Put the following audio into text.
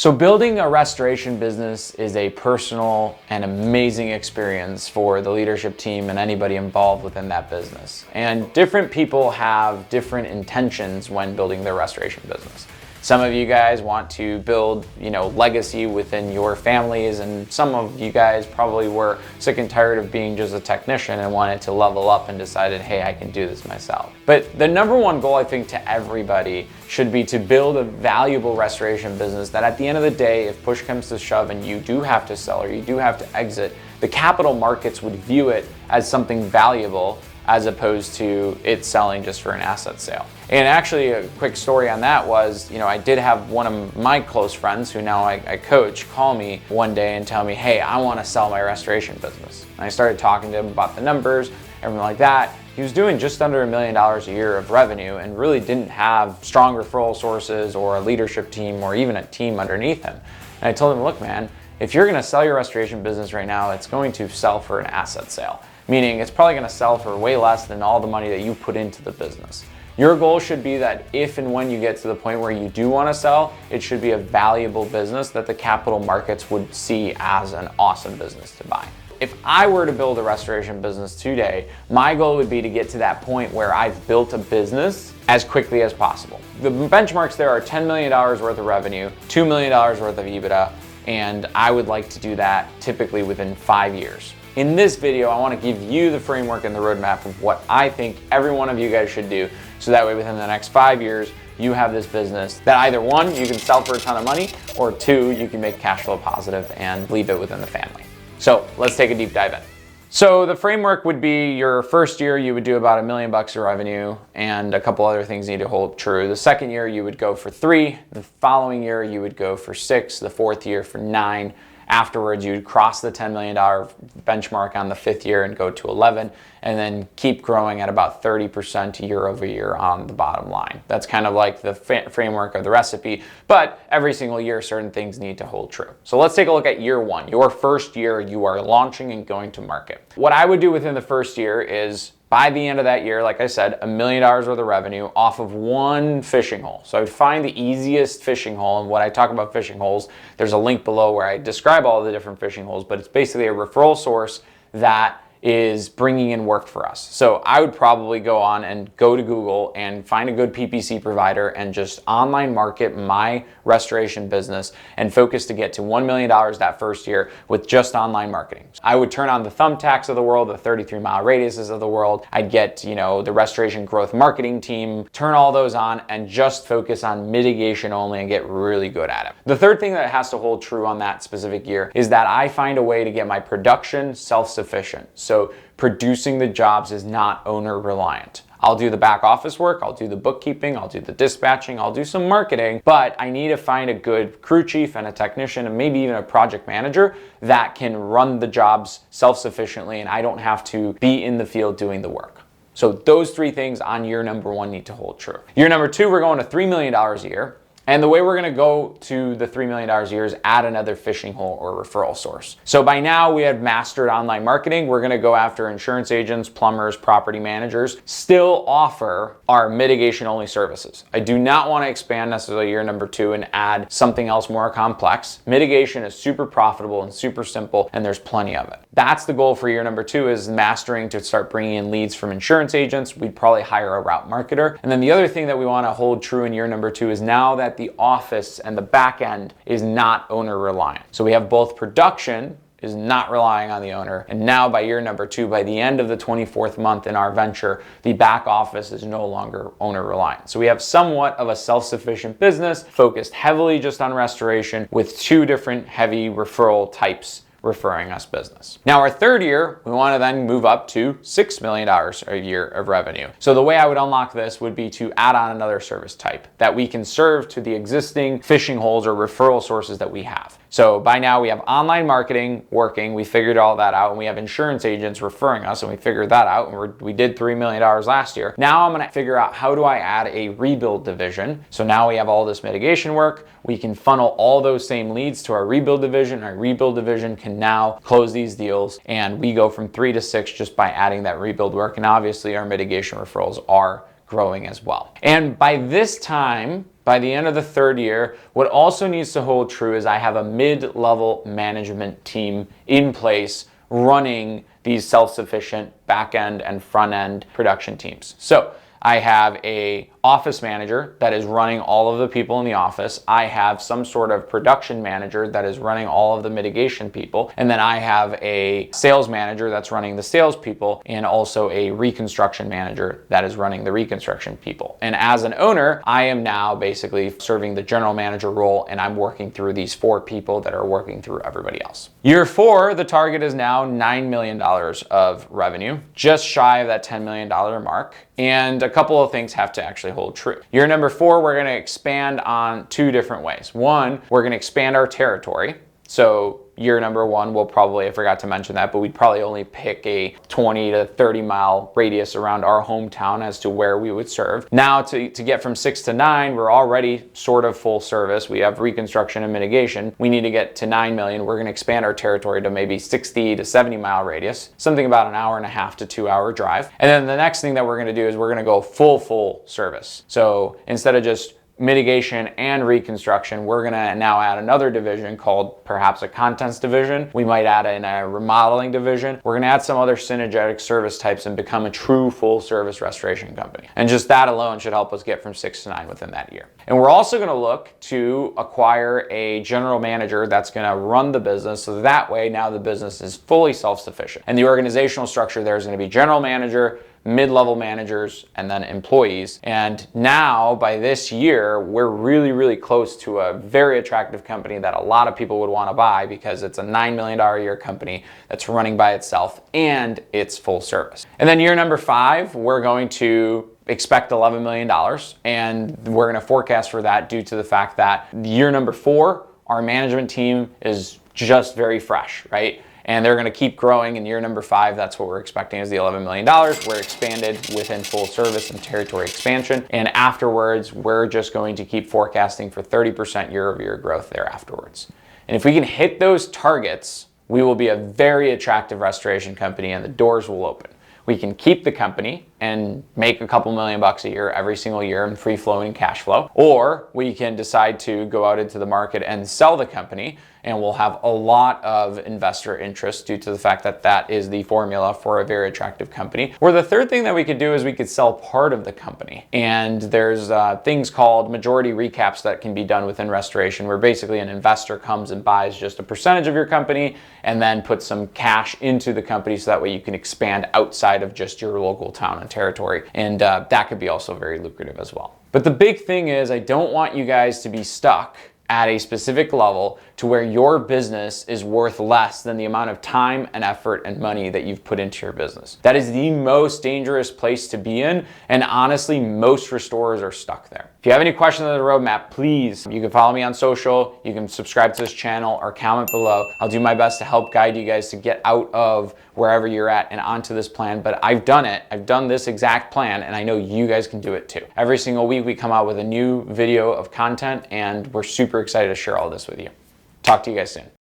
So building a restoration business is a personal and amazing experience for the leadership team and anybody involved within that business. And different people have different intentions when building their restoration business. Some of you guys want to build, legacy within your families, and some of you guys probably were sick and tired of being just a technician and wanted to level up and decided, hey, I can do this myself. But the number one goal, I think, to everybody should be to build a valuable restoration business that at the end of the day, if push comes to shove and you do have to sell or you do have to exit, the capital markets would view it as something valuable as opposed to it selling just for an asset sale. And actually, a quick story on that was, I did have one of my close friends who now I coach call me one day and tell me, hey, I want to sell my restoration business. And I started talking to him about the numbers, everything like that. He was doing just under $1 million a year of revenue and really didn't have strong referral sources or a leadership team or even a team underneath him. And I told him, look, man, if you're going to sell your restoration business right now, it's going to sell for an asset sale. Meaning it's probably going to sell for way less than all the money that you put into the business. Your goal should be that if and when you get to the point where you do want to sell, it should be a valuable business that the capital markets would see as an awesome business to buy. If I were to build a restoration business today, my goal would be to get to that point where I've built a business as quickly as possible. The benchmarks there are $10 million worth of revenue, $2 million worth of EBITDA, and I would like to do that typically within 5 years. In this video, I want to give you the framework and the roadmap of what I think every one of you guys should do, so that way within the next 5 years, you have this business that either one, you can sell for a ton of money, or two, you can make cash flow positive and leave it within the family. So let's take a deep dive in. So the framework would be your first year, you would do about $1 million of revenue, and a couple other things need to hold true. The second year, you would go for 3. The following year, you would go for 6. The fourth year for 9. Afterwards, you'd cross the $10 million benchmark on the 5th year and go to 11, and then keep growing at about 30% year over year on the bottom line. That's kind of like the framework of the recipe, but every single year, certain things need to hold true. So let's take a look at year 1. Your first year, you are launching and going to market. What I would do within the first year is, by the end of that year, like I said, $1 million worth of revenue off of one fishing hole. So I would find the easiest fishing hole. And when I talk about fishing holes, there's a link below where I describe all the different fishing holes, but it's basically a referral source that is bringing in work for us. So I would probably go on and go to Google and find a good PPC provider and just online market my restoration business and focus to get to $1 million that first year with just online marketing. I would turn on the Thumbtacks of the world, the 33-mile radiuses of the world. I'd get, the restoration growth marketing team, turn all those on and just focus on mitigation only and get really good at it. The third thing that has to hold true on that specific year is that I find a way to get my production self-sufficient. So producing the jobs is not owner reliant. I'll do the back office work, I'll do the bookkeeping, I'll do the dispatching, I'll do some marketing, but I need to find a good crew chief and a technician and maybe even a project manager that can run the jobs self-sufficiently and I don't have to be in the field doing the work. So those 3 things on year number 1 need to hold true. Year number 2, we're going to $3 million a year. And the way we're gonna go to the $3 million a year is add another fishing hole or referral source. So by now we have mastered online marketing. We're gonna go after insurance agents, plumbers, property managers, still offer our mitigation only services. I do not wanna expand necessarily year number 2 and add something else more complex. Mitigation is super profitable and super simple and there's plenty of it. That's the goal for year number 2 is mastering to start bringing in leads from insurance agents. We'd probably hire a route marketer. And then the other thing that we wanna hold true in year number 2 is now that the office and the back end is not owner reliant. So we have both production is not relying on the owner. And now by year number 2, by the end of the 24th month in our venture, the back office is no longer owner reliant. So we have somewhat of a self-sufficient business focused heavily just on restoration with 2 different heavy referral types referring us business. Now our third year, we want to then move up to $6 million a year of revenue. So the way I would unlock this would be to add on another service type that we can serve to the existing fishing holes or referral sources that we have. So by now we have online marketing working, we figured all that out, and we have insurance agents referring us, and we figured that out, and we did $3 million last year. Now I'm gonna figure out how do I add a rebuild division. So now we have all this mitigation work, we can funnel all those same leads to our rebuild division. Our rebuild division can now close these deals, and we go from 3 to 6 just by adding that rebuild work, and obviously our mitigation referrals are growing as well. And by this time, by the end of the third year, what also needs to hold true is I have a mid-level management team in place running these self-sufficient back-end and front-end production teams. So I have a office manager that is running all of the people in the office. I have some sort of production manager that is running all of the mitigation people. And then I have a sales manager that's running the sales people, and also a reconstruction manager that is running the reconstruction people. And as an owner, I am now basically serving the general manager role, and I'm working through these 4 people that are working through everybody else. Year 4, the target is now $9 million of revenue, just shy of that $10 million mark. And a couple of things have to actually hold true. Year number 4, we're going to expand on 2 different ways. One, we're going to expand our territory. So year number 1, we'll probably, I forgot to mention that, but we'd probably only pick a 20 to 30 mile radius around our hometown as to where we would serve. Now to get from 6 to 9, we're already sort of full service. We have reconstruction and mitigation. We need to get to 9 million. We're going to expand our territory to maybe 60 to 70 mile radius, something about an hour and a half to 2 hour drive. And then the next thing that we're going to do is we're going to go full service. So instead of just mitigation and reconstruction, we're going to now add another division called perhaps a contents division. We might add in a remodeling division. We're going to add some other synergetic service types and become a true full service restoration company. And just that alone should help us get from 6 to 9 within that year. And we're also going to look to acquire a general manager that's going to run the business, so that way now the business is fully self-sufficient. And the organizational structure there is going to be general manager, mid-level managers, and then employees. And now by this year, we're really close to a very attractive company that a lot of people would want to buy, because it's a $9 million a year company that's running by itself and it's full service. And then year number 5, we're going to expect $11 million, and we're going to forecast for that due to the fact that year number 4, our management team is just very fresh, right? And they're going to keep growing. In year number 5, that's what we're expecting, is the $11 million. We're expanded within full service and territory expansion. And afterwards, we're just going to keep forecasting for 30% year-over-year growth there afterwards. And if we can hit those targets, we will be a very attractive restoration company, and the doors will open. We can keep the company and make a couple $1,000,000 a year every single year in free flowing cash flow, or we can decide to go out into the market and sell the company, and we'll have a lot of investor interest due to the fact that that is the formula for a very attractive company. Or the third thing that we could do is we could sell part of the company. And there's things called majority recaps that can be done within restoration, where basically an investor comes and buys just a percentage of your company and then puts some cash into the company, so that way you can expand outside of just your local town and territory. And that could be also very lucrative as well. But the big thing is, I don't want you guys to be stuck at a specific level to where your business is worth less than the amount of time and effort and money that you've put into your business. That is the most dangerous place to be in, and honestly, most restorers are stuck there. If you have any questions on the roadmap, please, you can follow me on social, you can subscribe to this channel, or comment below. I'll do my best to help guide you guys to get out of wherever you're at and onto this plan. But I've done it. I've done this exact plan, and I know you guys can do it too. Every single week we come out with a new video of content, and we're super excited to share all this with you. Talk to you guys soon.